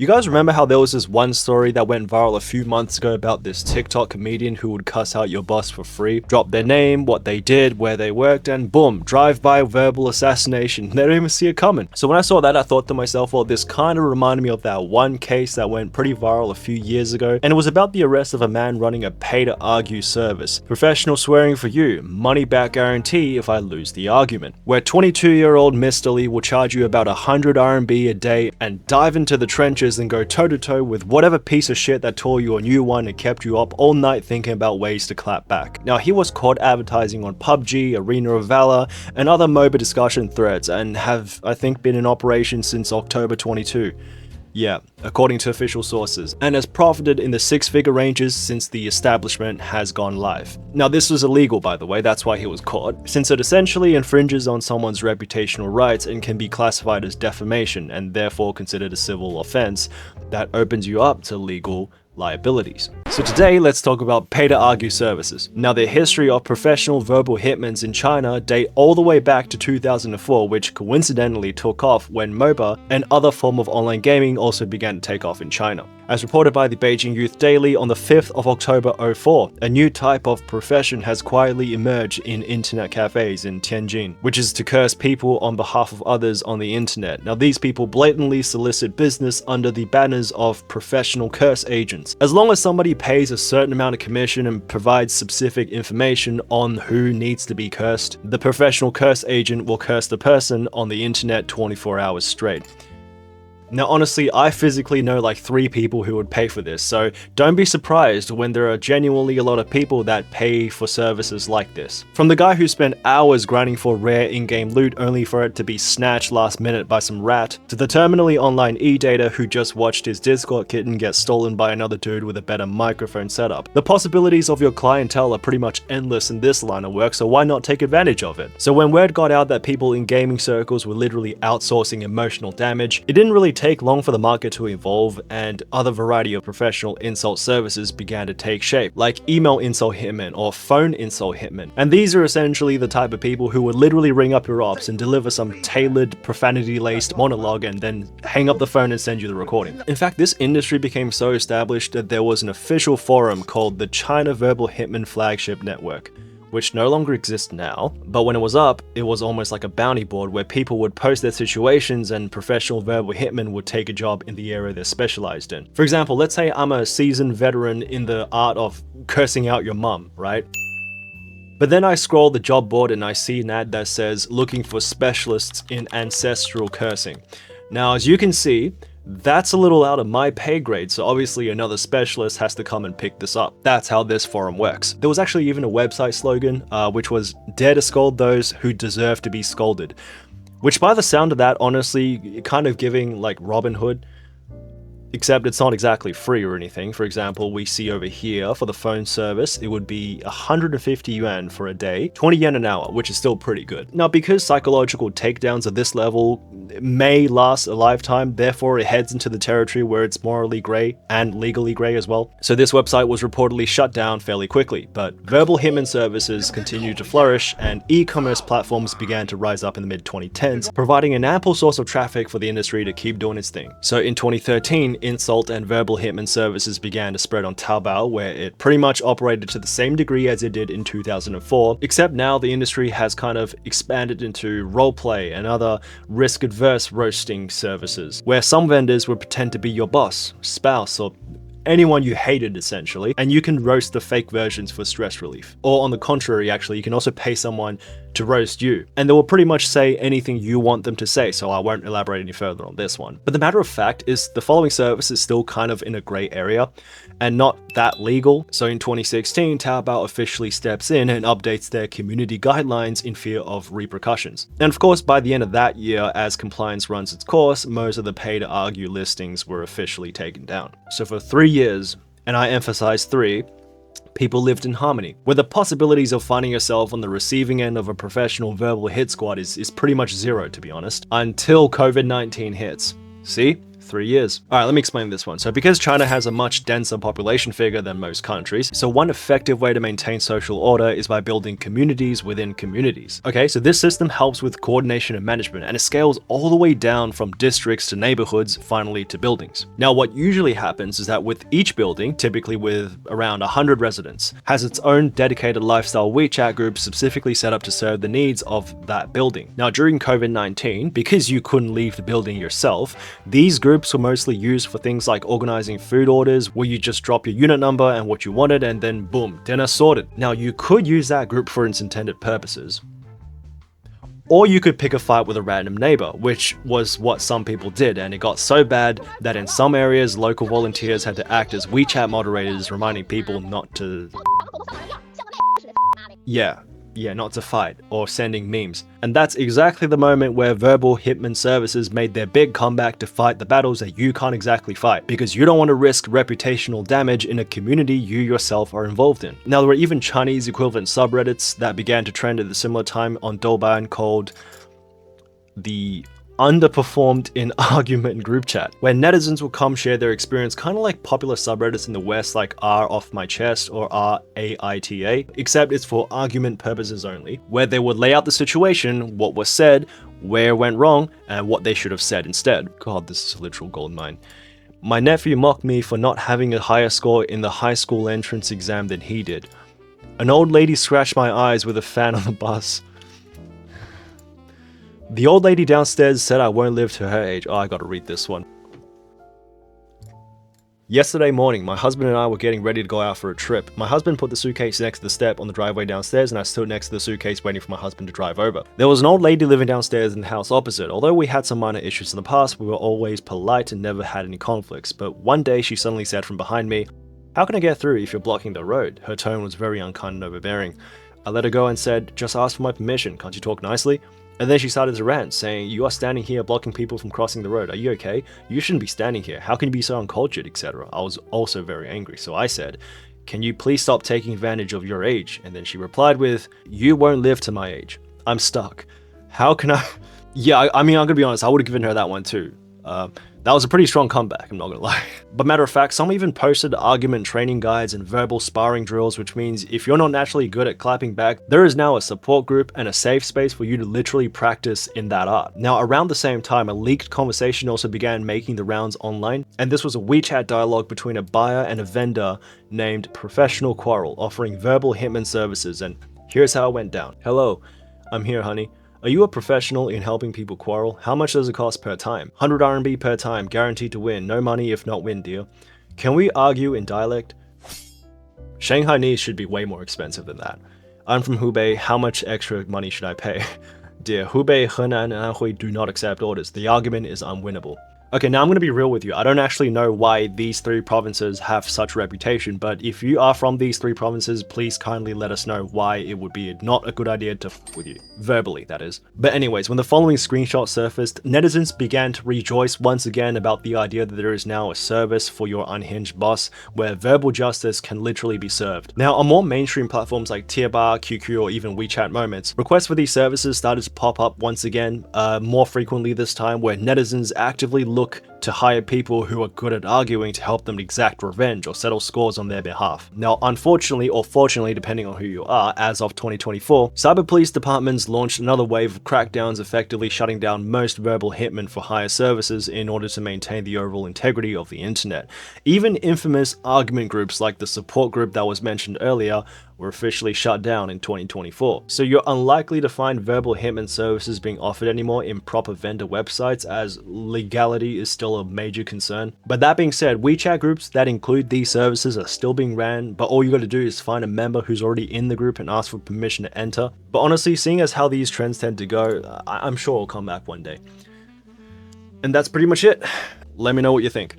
You guys remember how there was this one story that went viral a few months ago about this TikTok comedian who would cuss out your boss for free, drop their name, what they did, where they worked, and boom, drive-by verbal assassination. They don't even see it coming. So when I saw that, I thought to myself, well, this kind of reminded me of that one case that went pretty viral a few years ago, and it was about the arrest of a man running a pay-to-argue service. Professional swearing for you, money back guarantee if I lose the argument. Where 22-year-old Mr. Lee will charge you about 100 RMB a day and dive into the trenches and go toe-to-toe with whatever piece of shit that tore you a new one and kept you up all night thinking about ways to clap back. Now, he was caught advertising on PUBG, Arena of Valor, and other MOBA discussion threads, and have, I think, been in operation since October 22. Yeah, according to official sources, and has profited in the six-figure ranges since the establishment has gone live. Now, this was illegal, by the way, that's why he was caught, since it essentially infringes on someone's reputational rights and can be classified as defamation and therefore considered a civil offense that opens you up to legal liabilities. So today, let's talk about pay-to-argue services. Now, the history of professional verbal hitmans in China date all the way back to 2004, which coincidentally took off when MOBA and other form of online gaming also began to take off in China. As reported by the Beijing Youth Daily on the 5th of October 04, a new type of profession has quietly emerged in internet cafes in Tianjin, which is to curse people on behalf of others on the internet. Now, these people blatantly solicit business under the banners of professional curse agents. As long as somebody pays a certain amount of commission and provides specific information on who needs to be cursed, the professional curse agent will curse the person on the internet 24 hours straight. Now, honestly, I physically know like 3 people who would pay for this, so don't be surprised when there are genuinely a lot of people that pay for services like this. From the guy who spent hours grinding for rare in-game loot only for it to be snatched last minute by some rat, to the terminally online e-data who just watched his Discord kitten get stolen by another dude with a better microphone setup. The possibilities of your clientele are pretty much endless in this line of work, so why not take advantage of it? So when word got out that people in gaming circles were literally outsourcing emotional damage, it didn't really take long for the market to evolve, and other variety of professional insult services began to take shape, like email insult hitmen or phone insult hitmen. And these are essentially the type of people who would literally ring up your ops and deliver some tailored profanity-laced monologue and then hang up the phone and send you the recording. In fact, this industry became so established that there was an official forum called the China Verbal Hitman Flagship Network, which no longer exists now, but when it was up, it was almost like a bounty board where people would post their situations and professional verbal hitmen would take a job in the area they're specialized in. For example, let's say I'm a seasoned veteran in the art of cursing out your mum, right? But then I scroll the job board and I see an ad that says looking for specialists in ancestral cursing. Now, as you can see, that's a little out of my pay grade, so obviously another specialist has to come and pick this up. That's how this forum works. There was actually even a website slogan, which was "Dare to scold those who deserve to be scolded," which by the sound of that, honestly, kind of giving like Robin Hood, except it's not exactly free or anything. For example, we see over here for the phone service, it would be 150 yuan for a day, 20 yen an hour, which is still pretty good. Now, because psychological takedowns of this level may last a lifetime, therefore it heads into the territory where it's morally grey and legally grey as well. So this website was reportedly shut down fairly quickly, but verbal hitman services continued to flourish and e-commerce platforms began to rise up in the mid-2010s, providing an ample source of traffic for the industry to keep doing its thing. So in 2013, insult and verbal hitman services began to spread on Taobao, where it pretty much operated to the same degree as it did in 2004, except now the industry has kind of expanded into roleplay and other risk-averse roasting services, where some vendors would pretend to be your boss, spouse, or anyone you hated essentially, and you can roast the fake versions for stress relief. Or on the contrary, actually, you can also pay someone to roast you, and they will pretty much say anything you want them to say, so I won't elaborate any further on this one. But the matter of fact is the following service is still kind of in a grey area and not that legal. So in 2016, Taobao officially steps in and updates their community guidelines in fear of repercussions. And of course, by the end of that year, as compliance runs its course, most of the pay-to-argue listings were officially taken down. So for 3 years, and I emphasize 3, people lived in harmony, where the possibilities of finding yourself on the receiving end of a professional verbal hit squad is pretty much zero, to be honest, until COVID-19 hits. See? 3 years. Alright, let me explain this one. So because China has a much denser population figure than most countries, so one effective way to maintain social order is by building communities within communities. Okay, so this system helps with coordination and management, and it scales all the way down from districts to neighborhoods, finally to buildings. Now what usually happens is that with each building, typically with around 100 residents, has its own dedicated lifestyle WeChat group specifically set up to serve the needs of that building. Now during COVID-19, because you couldn't leave the building yourself, these groups were mostly used for things like organizing food orders, where you just drop your unit number and what you wanted, and then boom, dinner sorted. Now you could use that group for its intended purposes, or you could pick a fight with a random neighbor, which was what some people did, and it got so bad that in some areas local volunteers had to act as WeChat moderators, reminding people not to not to fight, or sending memes. And that's exactly the moment where verbal hitman services made their big comeback to fight the battles that you can't exactly fight, because you don't want to risk reputational damage in a community you yourself are involved in. Now there were even Chinese equivalent subreddits that began to trend at a similar time on Douban called the Underperformed in Argument group chat, where netizens will come share their experience, kind of like popular subreddits in the West like R Off My Chest or RAITA, except it's for argument purposes only, where they would lay out the situation, what was said, where it went wrong, and what they should have said instead. God, this is a literal goldmine. My nephew mocked me for not having a higher score in the high school entrance exam than he did. An old lady scratched my eyes with a fan on the bus. The old lady downstairs said I won't live to her age. Oh, I gotta read this one. Yesterday morning, my husband and I were getting ready to go out for a trip. My husband put the suitcase next to the step on the driveway downstairs, and I stood next to the suitcase waiting for my husband to drive over. There was an old lady living downstairs in the house opposite. Although we had some minor issues in the past, we were always polite and never had any conflicts. But one day she suddenly said from behind me, "How can I get through if you're blocking the road?" Her tone was very unkind and overbearing. I let her go and said, "Just ask for my permission, can't you talk nicely?" And then she started to rant, saying, "You are standing here blocking people from crossing the road. Are you okay? You shouldn't be standing here. How can you be so uncultured, etc." I was also very angry, so I said, "Can you please stop taking advantage of your age?" And then she replied with, "You won't live to my age. I'm stuck. How can I?" Yeah, I mean, I'm gonna be honest, I would have given her that one too. That was a pretty strong comeback, I'm not gonna lie. But matter of fact, some even posted argument training guides and verbal sparring drills, which means if you're not naturally good at clapping back, there is now a support group and a safe space for you to literally practice in that art. Now, around the same time, a leaked conversation also began making the rounds online, and this was a WeChat dialogue between a buyer and a vendor named Professional Quarrel, offering verbal hitman services, and here's how it went down. "Hello, I'm here, honey. Are you a professional in helping people quarrel? How much does it cost per time? 100 RMB per time, guaranteed to win. No money if not win, dear. Can we argue in dialect?" Shanghainese should be way more expensive than that. "I'm from Hubei. How much extra money should I pay?" Dear, Hubei, Henan, and Anhui do not accept orders. The argument is unwinnable. Okay, now I'm going to be real with you. I don't actually know why these three provinces have such reputation, but if you are from these three provinces, please kindly let us know why it would be not a good idea to f with you. Verbally, that is. But anyways, when the following screenshot surfaced, netizens began to rejoice once again about the idea that there is now a service for your unhinged boss, where verbal justice can literally be served. Now, on more mainstream platforms like Tierba, QQ, or even WeChat Moments, requests for these services started to pop up once again, more frequently this time, where netizens actively look to hire people who are good at arguing to help them exact revenge or settle scores on their behalf. Now, unfortunately or fortunately, depending on who you are, as of 2024, cyber police departments launched another wave of crackdowns, effectively shutting down most verbal hitmen for hire services in order to maintain the overall integrity of the internet. Even infamous argument groups like the support group that was mentioned earlier were officially shut down in 2024. So you're unlikely to find verbal hitman services being offered anymore in proper vendor websites, as legality is still a major concern. But that being said, WeChat groups that include these services are still being ran, but all you gotta do is find a member who's already in the group and ask for permission to enter. But honestly, seeing as how these trends tend to go, I'm sure it'll come back one day. And that's pretty much it. Let me know what you think.